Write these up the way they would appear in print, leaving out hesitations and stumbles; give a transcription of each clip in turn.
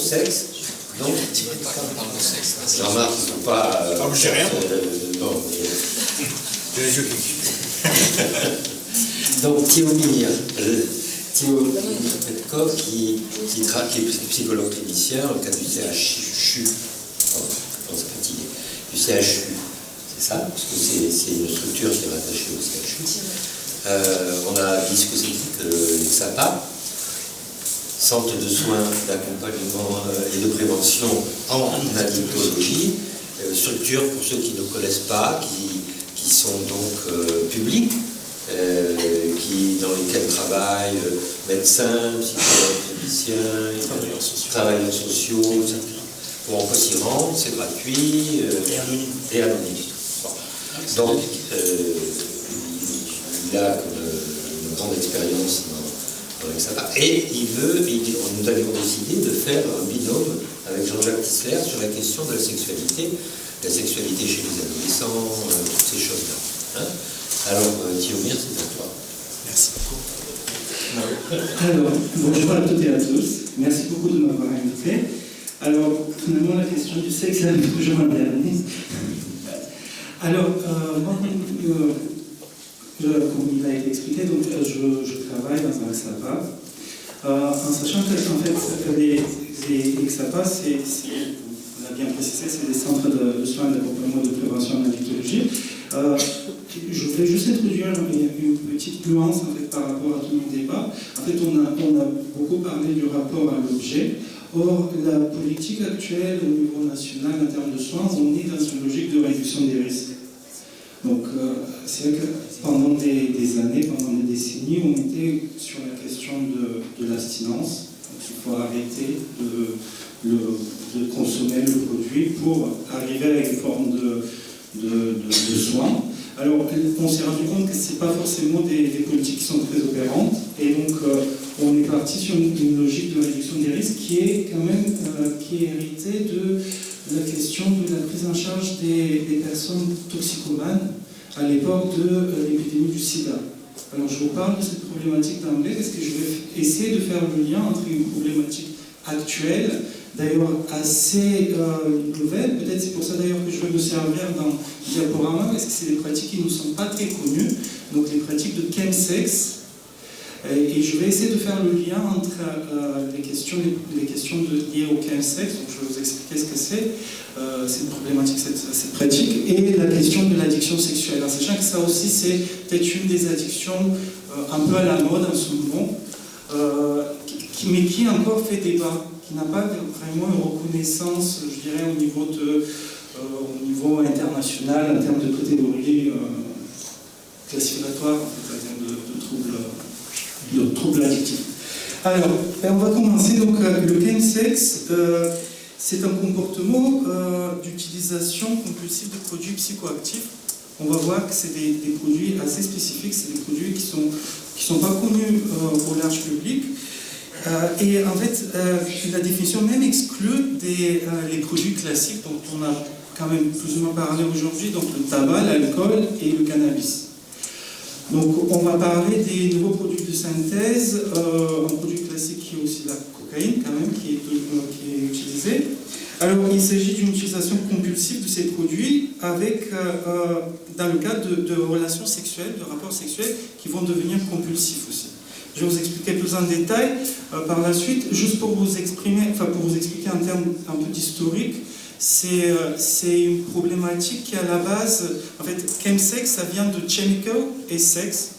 sexe. Donc, on parle de sexe. Jean-Marc, il ne faut pas. j'ai rien. Non, J'ai les yeux qui. donc, Théomir Petkov, qui est psychologue clinicien, au cadre du CHU, du CHU, c'est ça, parce que c'est une structure qui est rattachée au CHU. On a dit ce que c'est que le SAPA, Centre de soins, d'accompagnement et de prévention en addictologie, structure pour ceux qui ne connaissent pas, qui sont donc publiques, dans lesquels travaillent médecins, psychologues, cliniciens, travailleurs sociaux, pour on peut s'y rendre, c'est gratuit et anonyme. Bon. Donc, il a une grande expérience dans le SAPA. Et nous avions décidé de faire un binôme avec Jean-Jacques Tisler sur la question de la sexualité chez les adolescents, toutes ces choses-là. Hein. Alors, Théomir, c'est à toi. Merci beaucoup. Alors, bonjour à toutes et à tous. Merci beaucoup de m'avoir invité. Alors, finalement, la question du sexe arrive toujours en dernier. Alors, moi, comme il a été expliqué, donc, je travaille dans un XAPA, en sachant que en fait, les XAPA, on l'a bien précisé, c'est des centres de soins d'accompagnement de prévention en addictologie. Je voulais juste introduire une petite nuance en fait, par rapport à tout mon débat. En fait, on a beaucoup parlé du rapport à l'objet. Or, la politique actuelle au niveau national en termes de soins, on est dans une logique de réduction des risques. Donc, c'est vrai que pendant des années, pendant des décennies, on était sur la question de l'abstinence. Donc, il faut arrêter de consommer le produit pour arriver avec une forme de soins. Alors, on s'est rendu compte que ce n'est pas forcément des politiques qui sont très opérantes, et donc on est parti sur une logique de réduction des risques qui est quand même qui est héritée de la question de la prise en charge des personnes toxicomanes à l'époque de l'épidémie du sida. Alors, je vous parle de cette problématique d'emblée parce que je vais essayer de faire le lien entre une problématique actuelle, d'ailleurs assez nouvelle, peut-être c'est pour ça d'ailleurs que je vais me servir d'un diaporama, parce que c'est des pratiques qui ne nous sont pas très connues, donc les pratiques de chemsex, et je vais essayer de faire le lien entre les questions liées au chemsex, donc je vais vous expliquer ce que c'est une problématique, cette pratique, et la question de l'addiction sexuelle, en sachant que ça aussi c'est peut-être une des addictions un peu à la mode en ce moment, mais qui encore fait débat, qui n'a pas vraiment une reconnaissance, je dirais, au niveau international, en termes de catégorie classificatoire, en termes de troubles addictifs. Alors, on va commencer. Donc, le chemsex, c'est un comportement d'utilisation compulsive de produits psychoactifs. On va voir que c'est des produits assez spécifiques, c'est des produits qui sont pas connus au large public. Et en fait, la définition même exclut les produits classiques dont on a quand même plus ou moins parlé aujourd'hui, donc le tabac, l'alcool et le cannabis. Donc on va parler des nouveaux produits de synthèse, un produit classique qui est aussi la cocaïne quand même, qui est utilisé. Alors il s'agit d'une utilisation compulsive de ces produits avec, dans le cadre de relations sexuelles, de rapports sexuels qui vont devenir compulsifs aussi. Je vais vous expliquer plus en détail par la suite, juste pour vous expliquer en termes un peu d'historique. C'est une problématique qui, à la base, en fait, chemsex, ça vient de chemical et sex.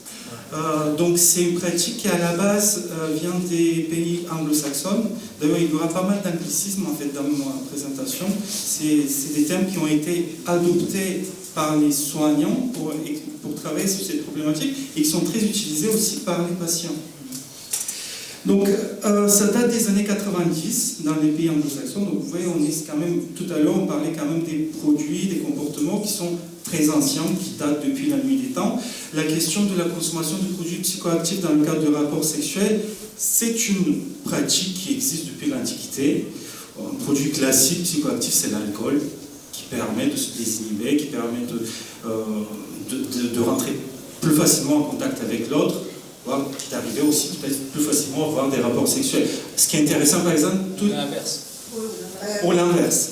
Donc, c'est une pratique qui, à la base, vient des pays anglo-saxons. D'ailleurs, il y aura pas mal d'anglicismes, en fait, dans ma présentation. C'est des termes qui ont été adoptés par les soignants pour travailler sur cette problématique et qui sont très utilisés aussi par les patients. Donc, ça date des années 90 dans les pays anglo-saxons. Donc, vous voyez, on est quand même, tout à l'heure, on parlait quand même des produits, des comportements qui sont très anciens, qui datent depuis la nuit des temps. La question de la consommation de produits psychoactifs dans le cadre de rapports sexuels, c'est une pratique qui existe depuis l'Antiquité. Un produit classique psychoactif, c'est l'alcool, qui permet de se désinhiber, qui permet de rentrer plus facilement en contact avec l'autre, d'arriver aussi peut-être plus facilement à avoir des rapports sexuels. Ce qui est intéressant, par exemple, L'inverse. Ou l'inverse.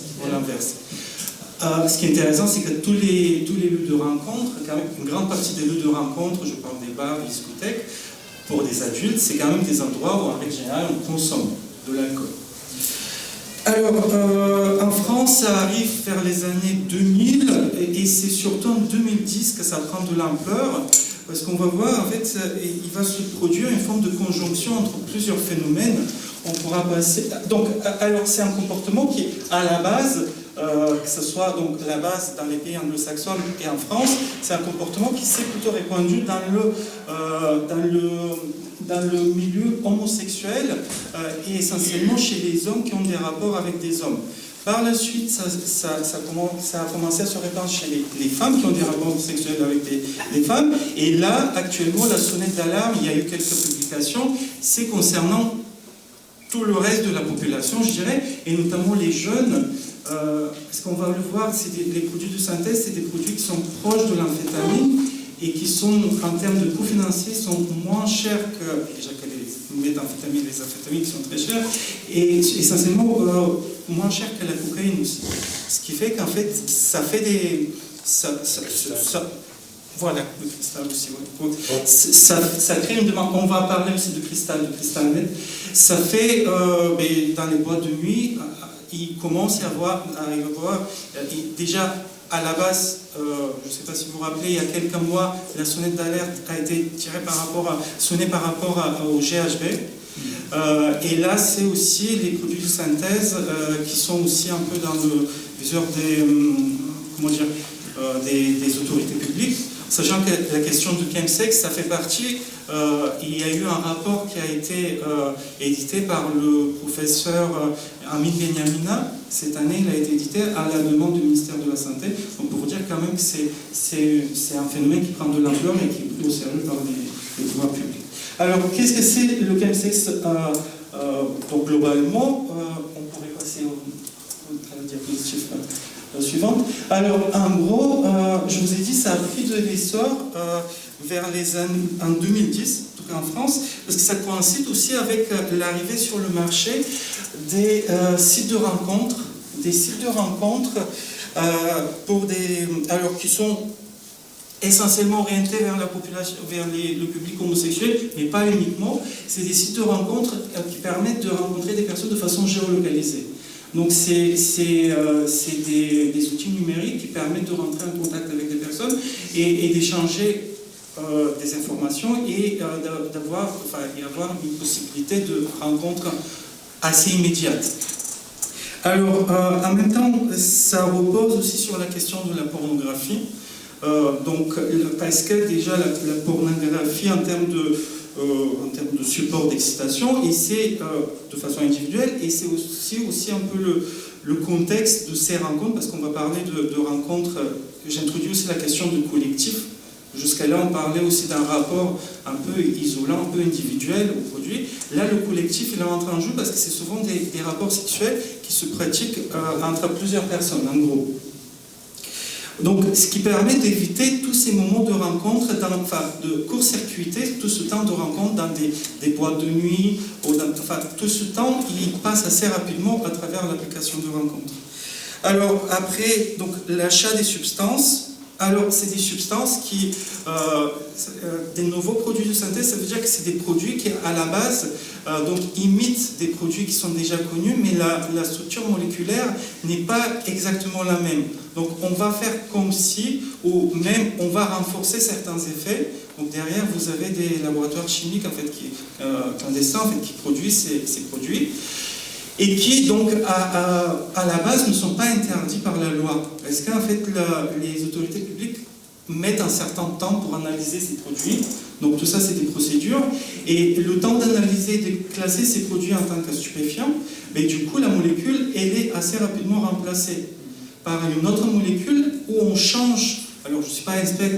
Ce qui est intéressant, c'est que tous les lieux de rencontre, quand même, une grande partie des lieux de rencontre, je parle des bars, des discothèques, pour des adultes, c'est quand même des endroits où, en règle générale, on consomme de l'alcool. Alors, en France, ça arrive vers les années 2000, et c'est surtout en 2010 que ça prend de l'ampleur, parce qu'on va voir, en fait, il va se produire une forme de conjonction entre plusieurs phénomènes. On pourra passer... Donc, alors, c'est un comportement qui est à la base... que ce soit donc la base dans les pays anglo-saxons et en France, c'est un comportement qui s'est plutôt répandu dans le milieu homosexuel et essentiellement chez les hommes qui ont des rapports avec des hommes. Par la suite, ça a commencé à se répandre chez les femmes qui ont des rapports sexuels avec des femmes. Et là, actuellement, la sonnette d'alarme, il y a eu quelques publications, c'est concernant tout le reste de la population, je dirais, et notamment les jeunes. Parce qu'on va le voir, les produits de synthèse, c'est des produits qui sont proches de l'amphétamine et qui sont, en termes de coûts financiers, sont moins chers que, déjà que les méthamphétamines, les amphétamines qui sont très chères, et essentiellement moins chers que la cocaïne aussi. Ce qui fait qu'en fait, ça fait des... Voilà, le cristal aussi. Ouais. Ça crée une demande. On va parler aussi de cristal net. Ça fait, dans les boîtes de nuit, il commence à y avoir déjà à la base, je ne sais pas si vous vous rappelez, il y a quelques mois, la sonnette d'alerte a été sonnée par rapport au GHB. Et là, c'est aussi les produits de synthèse qui sont aussi un peu dans le viseur des autorités publiques. Sachant que la question du chemsex, ça fait partie, il y a eu un rapport qui a été édité par le professeur Amin Benyamina. Cette année, il a été édité à la demande du ministère de la Santé. Donc pour vous dire quand même que c'est un phénomène qui prend de l'ampleur et qui est pris au sérieux par les pouvoirs publics. Alors, qu'est-ce que c'est le chemsex donc globalement, on pourrait passer à la diapositive suivante. Alors, en gros, je vous ai dit, ça a pris de l'essor vers les années en 2010, en tout cas en France, parce que ça coïncide aussi avec l'arrivée sur le marché des sites de rencontres, alors qui sont essentiellement orientés vers la population, vers le public homosexuel, mais pas uniquement. C'est des sites de rencontres qui permettent de rencontrer des personnes de façon géolocalisée. Donc c'est des outils numériques qui permettent de rentrer en contact avec des personnes et d'échanger des informations et avoir une possibilité de rencontre assez immédiate. Alors, en même temps, ça repose aussi sur la question de la pornographie. Parce que déjà la pornographie en termes de support d'excitation, et c'est de façon individuelle, et c'est aussi un peu le contexte de ces rencontres, parce qu'on va parler de rencontres, j'introduis aussi la question du collectif. Jusqu'à là, on parlait aussi d'un rapport un peu isolant, un peu individuel au produit. Là, le collectif, il entre en jeu parce que c'est souvent des rapports sexuels qui se pratiquent entre plusieurs personnes, en gros. Donc, ce qui permet d'éviter tous ces moments de rencontre, de court-circuiter tout ce temps de rencontre dans des boîtes de nuit, tout ce temps, il passe assez rapidement à travers l'application de rencontre. Alors, après, donc, l'achat des substances. Alors, c'est des substances qui, des nouveaux produits de synthèse, ça veut dire que c'est des produits qui, à la base, imitent des produits qui sont déjà connus, mais la structure moléculaire n'est pas exactement la même. Donc, on va faire comme si, ou même, on va renforcer certains effets. Donc, derrière, vous avez des laboratoires chimiques, en fait, clandestins, en fait, qui produisent ces produits. Et qui, donc, à la base, ne sont pas interdits par la loi. Parce qu'en fait, les autorités publiques mettent un certain temps pour analyser ces produits. Donc, tout ça, c'est des procédures. Et le temps d'analyser, de classer ces produits en tant que stupéfiants, mais du coup, la molécule, elle est assez rapidement remplacée par une autre molécule où on change. Alors, je ne suis pas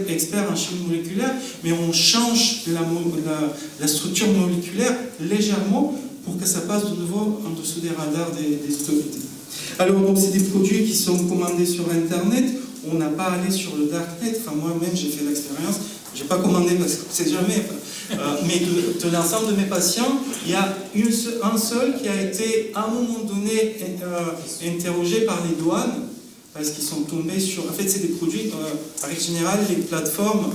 expert en chimie moléculaire, mais on change la structure moléculaire légèrement pour que ça passe de nouveau en dessous des radars des autorités. Alors, donc, c'est des produits qui sont commandés sur Internet. On n'a pas allé sur le Darknet. Enfin, moi-même, j'ai fait l'expérience. Je n'ai pas commandé parce que c'est jamais... mais de l'ensemble de mes patients, il y a un seul qui a été à un moment donné interrogé par les douanes, parce qu'ils sont tombés sur... En fait, c'est des produits, en règle générale, les plateformes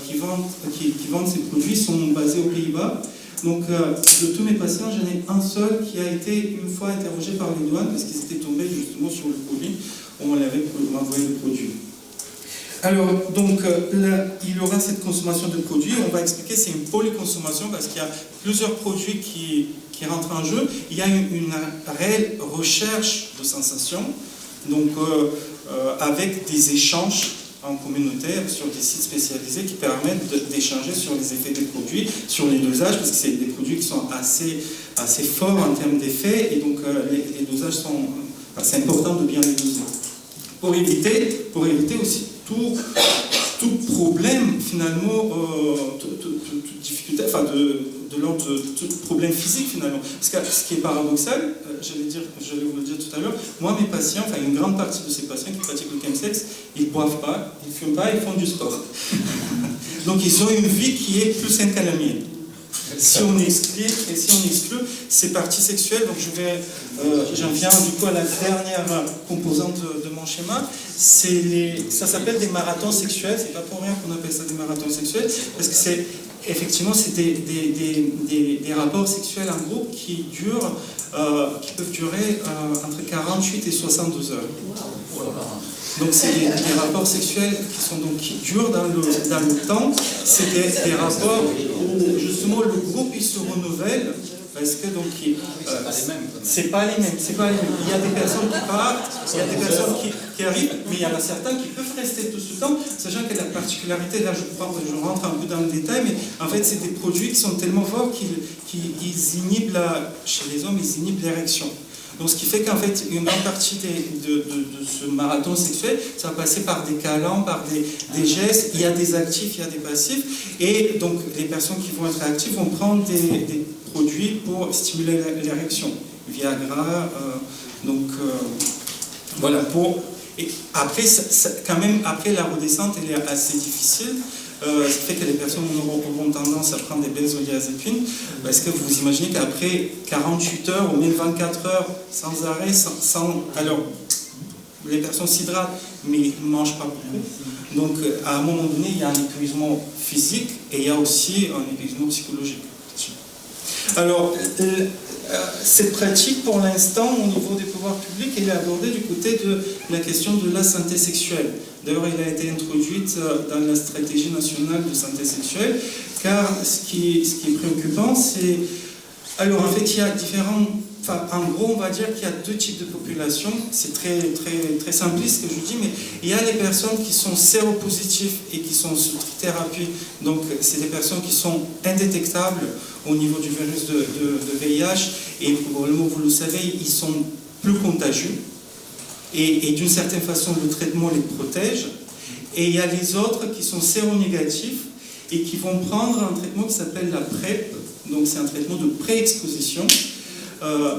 qui vendent ces produits sont basées aux Pays-Bas. Donc, de tous mes patients, j'en ai un seul qui a été une fois interrogé par les douanes, parce qu'ils étaient tombés justement sur le produit, on l'avait envoyé le produit. Alors, donc, là, il y aura cette consommation de produits. On va expliquer, c'est une polyconsommation parce qu'il y a plusieurs produits qui rentrent en jeu. Il y a une réelle recherche de sensations, donc avec des échanges en communautaire sur des sites spécialisés qui permettent d'échanger sur les effets des produits, sur les dosages, parce que c'est des produits qui sont assez forts en termes d'effets, et donc les dosages sont... c'est important de bien les doser. Pour éviter aussi tout problème, finalement, toute difficulté, enfin, de l'ordre de tout problème physique, finalement. Parce que ce qui est paradoxal, j'allais vous le dire tout à l'heure, moi, mes patients, enfin, une grande partie de ces patients qui pratiquent le chemsex, ils ne boivent pas, ils ne fument pas, ils font du sport. Donc, ils ont une vie qui est plus saine qu'à la mienne. Si on exclut ces parties sexuelles, donc j'en viens du coup à la dernière composante de mon schéma, ça s'appelle des marathons sexuels. C'est pas pour rien qu'on appelle ça des marathons sexuels, parce que c'est des rapports sexuels en groupe qui peuvent durer entre 48 et 62 heures. Donc c'est des rapports sexuels qui durent dans le temps. C'est des rapports où justement le groupe il se renouvelle, parce que donc c'est pas les mêmes. Il y a des personnes qui partent, il y a des personnes qui arrivent, mais il y en a certains qui peuvent rester tout ce temps, sachant que la particularité, là je rentre un peu dans le détail, mais en fait c'est des produits qui sont tellement forts qu'ils inhibent chez les hommes, ils inhibent l'érection. Donc ce qui fait qu'en fait, une grande partie de ce marathon sexuel, ça va passer par des câlins, par des gestes, il y a des actifs, il y a des passifs, et donc les personnes qui vont être actives vont prendre des produits pour stimuler l'érection. Viagra, voilà, et après, quand même, après la redescente, elle est assez difficile. Ce qui fait que les personnes auront tendance à prendre des benzodiazépines, parce que vous imaginez qu'après 48 heures ou même 24 heures sans arrêt, alors les personnes s'hydratent, mais ils ne mangent pas beaucoup. Donc à un moment donné, il y a un épuisement physique et il y a aussi un épuisement psychologique. Alors, cette pratique, pour l'instant, au niveau des pouvoirs publics, elle est abordée du côté de la question de la santé sexuelle. D'ailleurs, elle a été introduite dans la stratégie nationale de santé sexuelle, car ce qui est préoccupant, c'est... Alors, en fait, il y a différents... Enfin, en gros, on va dire qu'il y a deux types de populations. C'est très, très, très simpliste ce que je dis, mais il y a les personnes qui sont séropositives et qui sont sous thérapie. Donc, c'est des personnes qui sont indétectables au niveau du virus de VIH, et probablement, vous le savez, ils sont plus contagieux. Et d'une certaine façon, le traitement les protège. Et il y a les autres qui sont séronégatifs et qui vont prendre un traitement qui s'appelle la PrEP. Donc, c'est un traitement de pré-exposition.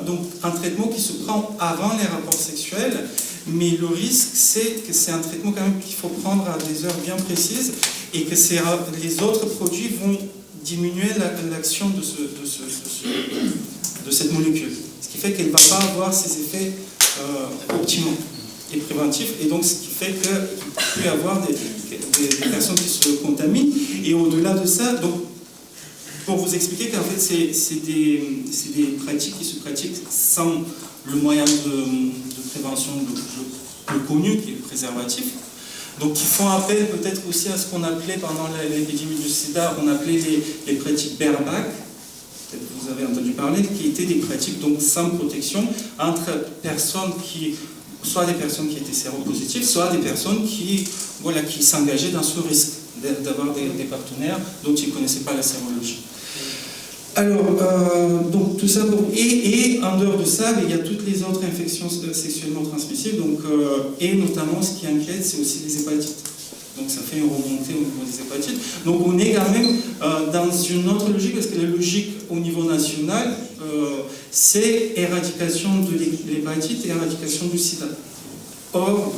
Donc un traitement qui se prend avant les rapports sexuels, mais le risque c'est que c'est un traitement quand même qu'il faut prendre à des heures bien précises, et que les autres produits vont diminuer l'action de cette molécule, ce qui fait qu'elle ne va pas avoir ses effets optimaux et préventifs, et donc ce qui fait qu'il peut y avoir des personnes qui se contaminent. Et au-delà de ça, donc, pour vous expliquer qu'en fait, c'est des pratiques qui se pratiquent sans le moyen de prévention le connu, qui est le préservatif. Donc, qui font appel peut-être aussi à ce qu'on appelait pendant l'épidémie du sida, on appelait les pratiques bareback, peut-être que vous avez entendu parler, qui étaient des pratiques donc sans protection entre personnes soit des personnes qui étaient séropositives, soit des personnes qui s'engageaient dans ce risque d'avoir des partenaires dont ils ne connaissaient pas la sérologie. Alors, donc tout ça, et en dehors de ça, il y a toutes les autres infections sexuellement transmissibles, donc, et notamment ce qui inquiète, c'est aussi les hépatites. Donc ça fait une remontée au niveau des hépatites. Donc on est quand même dans une autre logique, parce que la logique au niveau national, c'est éradication de l'hépatite et éradication du sida. Or,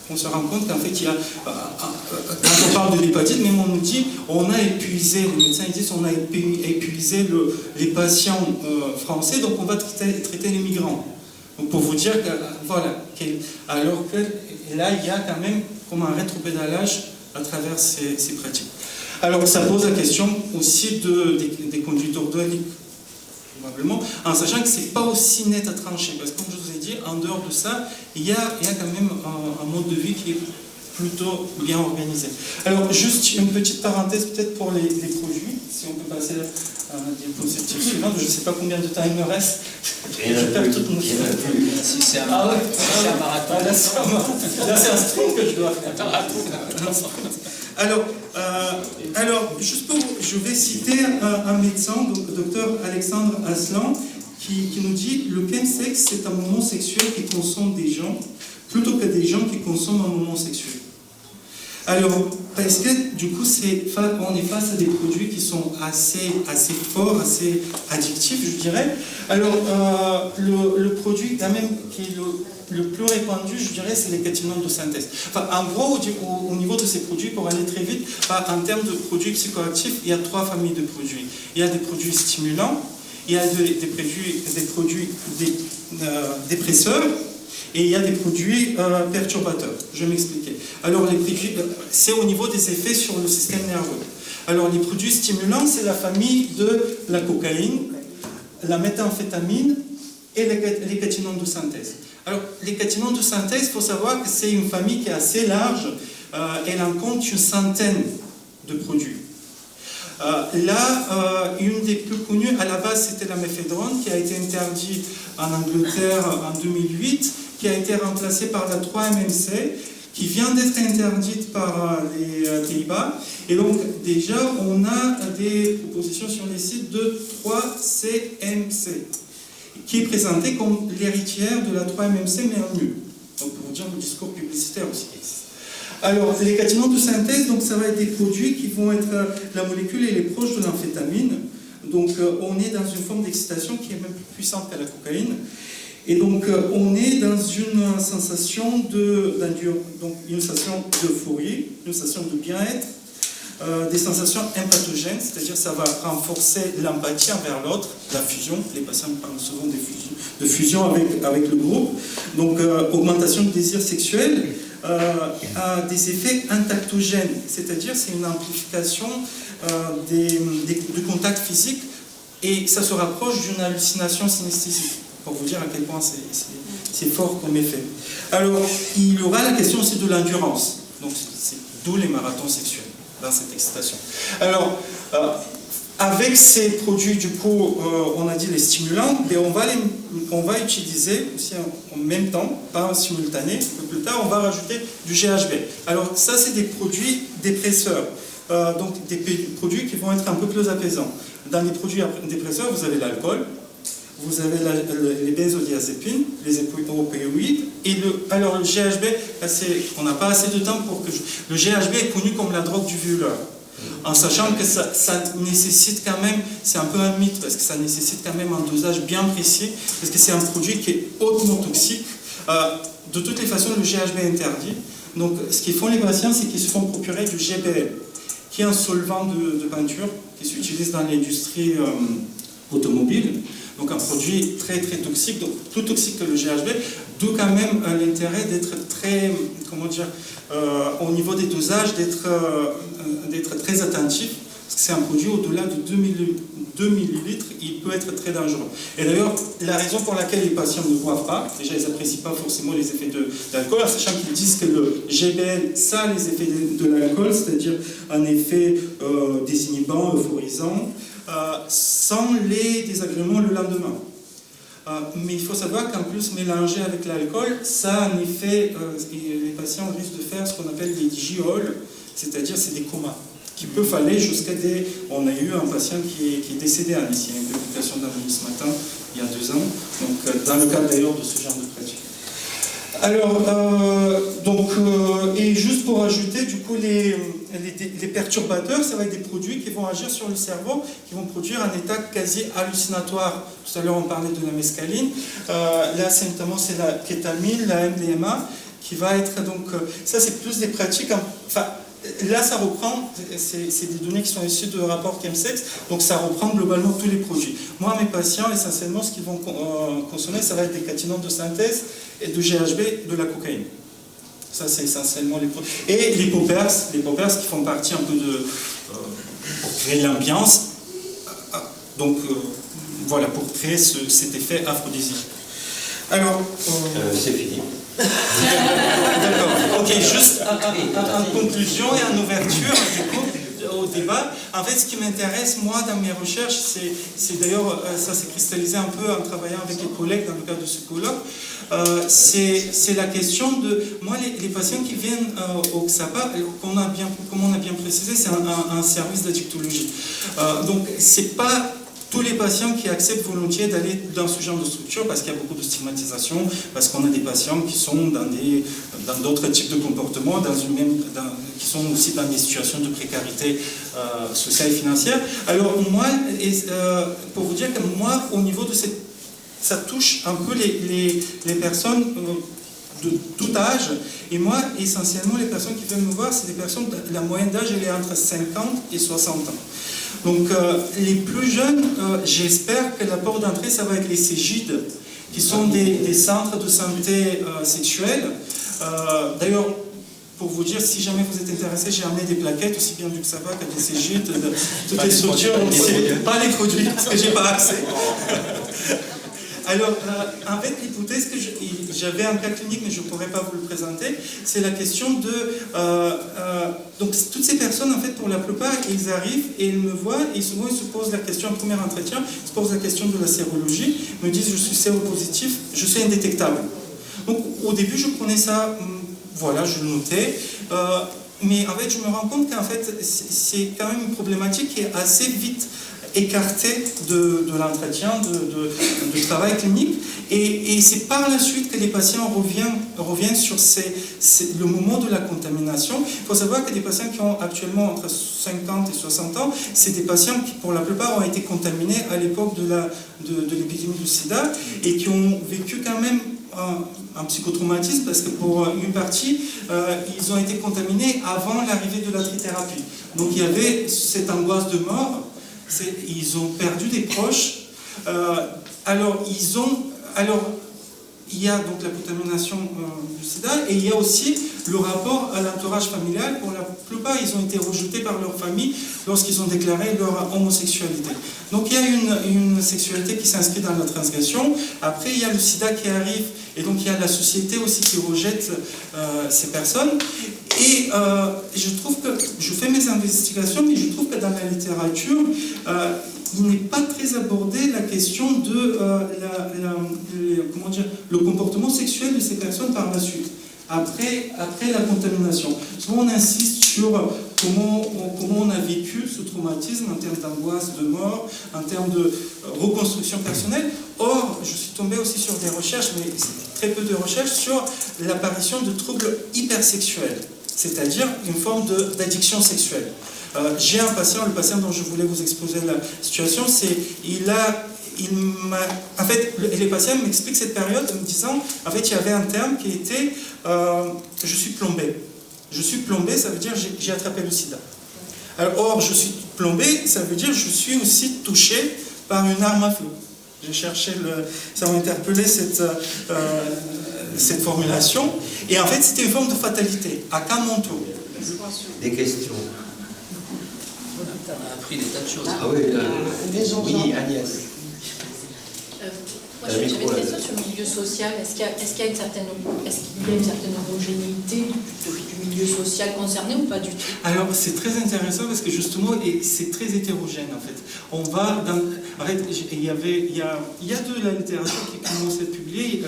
qu'on se rend compte qu'en fait, il y a, quand on parle de l'hépatite, même on nous dit, on a épuisé, les médecins disent, on a épuisé les patients français, donc on va traiter les migrants. Donc pour vous dire que, voilà, alors que là, il y a quand même comme un rétropédalage à travers ces pratiques. Alors ça pose la question aussi des conduites ordonniques, probablement, en sachant que ce n'est pas aussi net à trancher, parce que comme je vous ai dit, en dehors de ça, il y a quand même un mode de vie qui est plutôt bien organisé. Alors juste une petite parenthèse peut-être pour les produits, si on peut passer à la diapositive suivante, je ne sais pas combien de temps il me reste. Je perds toute notion. Si c'est un marathon. Là c'est un sprint que je dois faire. Alors, juste pour, je vais citer un médecin, donc, le docteur Alexandre Aslan, qui nous dit le chemsex, c'est un moment sexuel qui consomme des gens, plutôt que des gens qui consomment un moment sexuel. Alors, parce que du coup, on est face à des produits qui sont assez forts, assez addictifs, je dirais. Alors, le produit quand même qui est le plus répandu, je dirais, c'est les caténones de synthèse. Enfin, en gros, au niveau de ces produits, pour aller très vite, en termes de produits psychoactifs, il y a 3 familles de produits. Il y a des produits stimulants, il y a des produits dépresseurs, et il y a des produits perturbateurs. Je vais m'expliquer. Alors, c'est au niveau des effets sur le système nerveux. Alors, les produits stimulants, c'est la famille de la cocaïne, la méthamphétamine et les caténones de synthèse. Alors, les caténones de synthèse, il faut savoir que c'est une famille qui est assez large. Elle en compte une centaine de produits. Une des plus connues, à la base, c'était la méphédrone, qui a été interdite en Angleterre en 2008, qui a été remplacée par la 3-MMC, qui vient d'être interdite par les Pays-Bas. Et donc, déjà, on a des propositions sur les sites de 3-CMC, qui est présentée comme l'héritière de la 3-MMC, mais en mieux. Donc, pour vous dire, le discours publicitaire aussi existe. Alors, les caténones de synthèse, donc, ça va être des produits qui vont être... La molécule, elle est proche de l'amphétamine. Donc, on est dans une forme d'excitation qui est même plus puissante que la cocaïne. Et donc, on est dans une sensation une sensation d'euphorie, une sensation de bien-être, des sensations empathogènes, c'est-à-dire ça va renforcer l'empathie envers l'autre, la fusion. Les patients parlent souvent de fusion avec le groupe. Donc, augmentation du désir sexuel, a des effets intactogènes, c'est-à-dire c'est une amplification du contact physique et ça se rapproche d'une hallucination synesthésique, pour vous dire à quel point c'est fort comme effet. Alors, il y aura la question aussi de l'endurance, donc c'est d'où les marathons sexuels dans cette excitation. Alors, avec ces produits, du coup, on a dit les stimulants, mais on va utiliser aussi en même temps, pas en simultané, un peu plus tard, on va rajouter du GHB. Alors ça, c'est des produits dépresseurs, donc des produits qui vont être un peu plus apaisants. Dans les produits dépresseurs, vous avez l'alcool, vous avez les benzodiazépines, les opioïdes, et alors le GHB, on n'a pas assez de temps pour que... Le GHB est connu comme la drogue du violeur. En sachant que ça nécessite quand même, c'est un peu un mythe, parce que ça nécessite quand même un dosage bien précis, parce que c'est un produit qui est hautement toxique. De toutes les façons, le GHB est interdit. Donc, ce qu'ils font les patients, c'est qu'ils se font procurer du GBL, qui est un solvant de peinture qui s'utilise dans l'industrie automobile. Donc, un produit très très toxique, donc plus toxique que le GHB, d'où quand même l'intérêt d'être très, comment dire, au niveau des dosages, d'être très attentif, parce que c'est un produit au-delà de 2 millilitres, il peut être très dangereux. Et d'ailleurs, la raison pour laquelle les patients ne boivent pas, déjà ils n'apprécient pas forcément les effets de l'alcool, en sachant qu'ils disent que le GBL, ça a les effets de l'alcool, c'est-à-dire un effet désinhibant, euphorisant, sans les désagréments le lendemain. Mais il faut savoir qu'en plus, mélangé avec l'alcool, ça a un effet, les patients risquent de faire ce qu'on appelle des digioles, c'est-à-dire c'est des comas, qui peuvent aller jusqu'à des... On a eu un patient qui est décédé ici, il y a une publication d'Amélie ce matin, il y a 2 ans, donc dans le cadre d'ailleurs de ce genre de pratique. Alors, et juste pour ajouter, du coup, les perturbateurs, ça va être des produits qui vont agir sur le cerveau, qui vont produire un état quasi hallucinatoire. Tout à l'heure, on parlait de la mescaline. Là, c'est notamment la kétamine, la MDMA, qui va être donc, ça c'est plus des pratiques, enfin, là ça reprend, c'est des données qui sont issues de rapports Chemsex, donc ça reprend globalement tous les produits. Moi, mes patients, essentiellement, ce qu'ils vont consommer, ça va être des catinones de synthèse et de GHB, de la cocaïne. Ça, c'est essentiellement les produits. Et les poppers qui font partie un peu de... pour créer l'ambiance. Donc, voilà, pour créer cet effet aphrodisiaque. Alors... c'est fini. D'accord. Ok, juste en conclusion et en ouverture, du coup, au débat. En fait, ce qui m'intéresse, moi, dans mes recherches, c'est d'ailleurs, ça s'est cristallisé un peu en travaillant avec les collègues dans le cadre de ce colloque, c'est la question de, moi, les patients qui viennent au XAPA, comme on a bien précisé, c'est un service d'addictologie. Donc, c'est pas tous les patients qui acceptent volontiers d'aller dans ce genre de structure parce qu'il y a beaucoup de stigmatisation, parce qu'on a des patients qui sont dans d'autres types de comportements, qui sont aussi dans des situations de précarité sociale et financière. Alors moi, pour vous dire que moi, au niveau de ça touche un peu les personnes de tout âge, et moi, essentiellement, les personnes qui viennent me voir, c'est des personnes, la moyenne d'âge, elle est entre 50 et 60 ans. Donc, les plus jeunes, j'espère que la porte d'entrée, ça va être les CGID, qui sont des centres de santé sexuelle. D'ailleurs, pour vous dire, si jamais vous êtes intéressé, j'ai amené des plaquettes, aussi bien du XAPA que des CGID, de toutes les structures, pas les produits, parce que j'ai pas accès. Alors, en fait, l'hypothèse que j'avais un cas clinique, mais je ne pourrais pas vous le présenter, c'est la question de... donc, toutes ces personnes, en fait, pour la plupart, ils arrivent et ils me voient, et souvent, ils se posent la question, en premier entretien, ils se posent la question de la sérologie, me disent, je suis séropositif, je suis indétectable. Donc, au début, je prenais ça, voilà, je le notais, mais en fait, je me rends compte qu'en fait, c'est quand même une problématique qui est assez vite écarté de l'entretien, de travail clinique. Et c'est par la suite que les patients reviennent sur le moment de la contamination. Il faut savoir que des patients qui ont actuellement entre 50 et 60 ans, c'est des patients qui, pour la plupart, ont été contaminés à l'époque de l'épidémie du sida et qui ont vécu quand même un psychotraumatisme parce que pour une partie, ils ont été contaminés avant l'arrivée de la trithérapie. Donc il y avait cette angoisse de mort. Ils ont perdu des proches. Alors, il y a donc la contamination du sida et il y a aussi le rapport à l'entourage familial. Pour la plupart, ils ont été rejetés par leur famille lorsqu'ils ont déclaré leur homosexualité. Donc, il y a une sexualité qui s'inscrit dans la transgression. Après, il y a le sida qui arrive et donc il y a la société aussi qui rejette ces personnes. Et je trouve que, je fais mes investigations, mais je trouve que dans la littérature, il n'est pas très abordé la question de le comportement sexuel de ces personnes par la suite, après la contamination. Souvent on insiste sur comment on a vécu ce traumatisme en termes d'angoisse, de mort, en termes de reconstruction personnelle. Or, je suis tombé aussi sur des recherches, mais très peu de recherches, sur l'apparition de troubles hypersexuels, c'est-à-dire une forme d'addiction sexuelle. J'ai un patient, le patient dont je voulais vous exposer la situation, en fait, les patients m'expliquent cette période en me disant, en fait, il y avait un terme qui était je suis plombé. Je suis plombé, ça veut dire j'ai attrapé le sida. Alors, or, je suis plombé, ça veut dire je suis aussi touché par une arme à feu. J'ai cherché ça m'a interpellé cette formulation. Et en fait, c'était une forme de fatalité. À quand mon tour? Des questions? On a appris des tas de choses. Ah oui, oui, Agnès. Moi, j'avais une question sur le milieu social. Est-ce qu'il y a une certaine homogénéité du milieu social concerné ou pas du tout? Alors, c'est très intéressant parce que justement, c'est très hétérogène en fait. On va dans... En fait, il y a de la littérature qui commence à être publiée.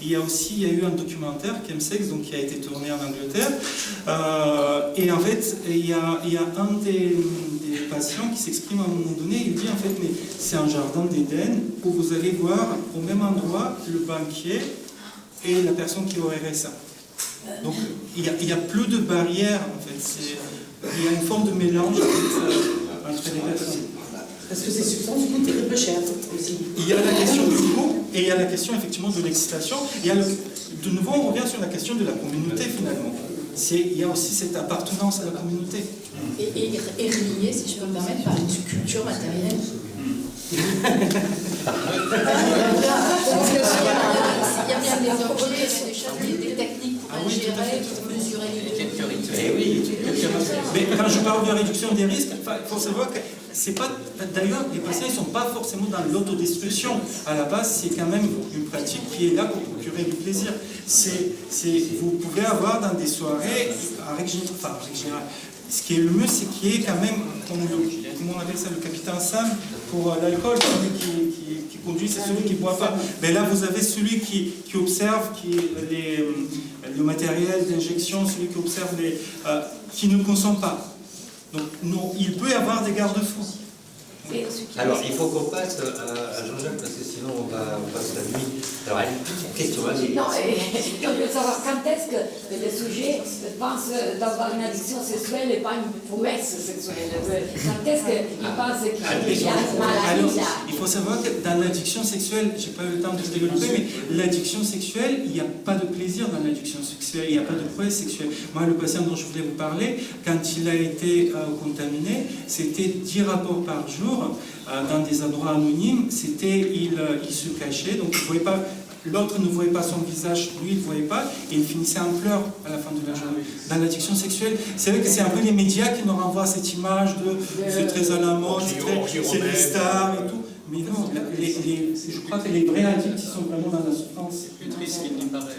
Il y a eu un documentaire, Chemsex, donc qui a été tourné en Angleterre. Et en fait, il y a un des patients qui s'exprime à un moment donné. Il dit en fait, mais c'est un jardin d'Éden où vous allez voir au même endroit le banquier et la personne qui aurait ça. Donc, il y a plus de barrières en fait. Il y a une forme de mélange en fait, entre les personnes. Parce que ces substances coûtent très peu cher aussi. Il y a la question du coût et il y a la question effectivement de l'excitation. Il y a de nouveau, on revient sur la question de la communauté finalement. Il y a aussi cette appartenance à la communauté. Et relié, si je peux me permettre, par une culture matérielle. Il y a bien des objets, des choses, des techniques pour ingérer, pour mesurer les quelques rituels. Eh oui, mais quand je parle de réduction des risques, il faut savoir que c'est pas. D'ailleurs, les patients ne sont pas forcément dans l'autodestruction. À la base, c'est quand même une pratique qui est là pour procurer du plaisir. Vous pouvez avoir dans des soirées, en règle générale, ce qui est le mieux, c'est qu'il y ait quand même, comment on appelle ça, le capitaine Sam pour l'alcool, celui qui conduit, c'est celui qui ne boit pas. Mais là, vous avez celui qui observe le matériel d'injection, celui qui observe qui ne consomme pas. Donc, non, il peut y avoir des garde-fous. alors, il faut qu'on passe à Jean-Jacques, parce que sinon on passe la nuit. Alors, une question, allez. Non, je veux savoir quand est-ce que le sujet pense d'avoir une addiction sexuelle et pas une promesse sexuelle. Quand est-ce qu'il pense qu'il y a une maladie là? Il faut savoir que dans l'addiction sexuelle, je n'ai pas eu le temps de développer, mais l'addiction sexuelle, il n'y a pas de plaisir dans l'addiction sexuelle, il n'y a pas de prouesse sexuelle. Moi, le patient dont je voulais vous parler, quand il a été contaminé, c'était 10 rapports par jour dans des endroits anonymes. Il se cachait, donc il voyait pas. L'autre ne voyait pas son visage, lui il ne voyait pas, et il finissait en pleurs à la fin de la journée. Dans l'addiction sexuelle, c'est vrai que c'est un peu les médias qui nous renvoient cette image de c'est très à la mode, c'est des stars et tout. Mais non, je crois que les vrais addicts sont vraiment dans la souffrance. C'est plus triste qu'il n'y paraît.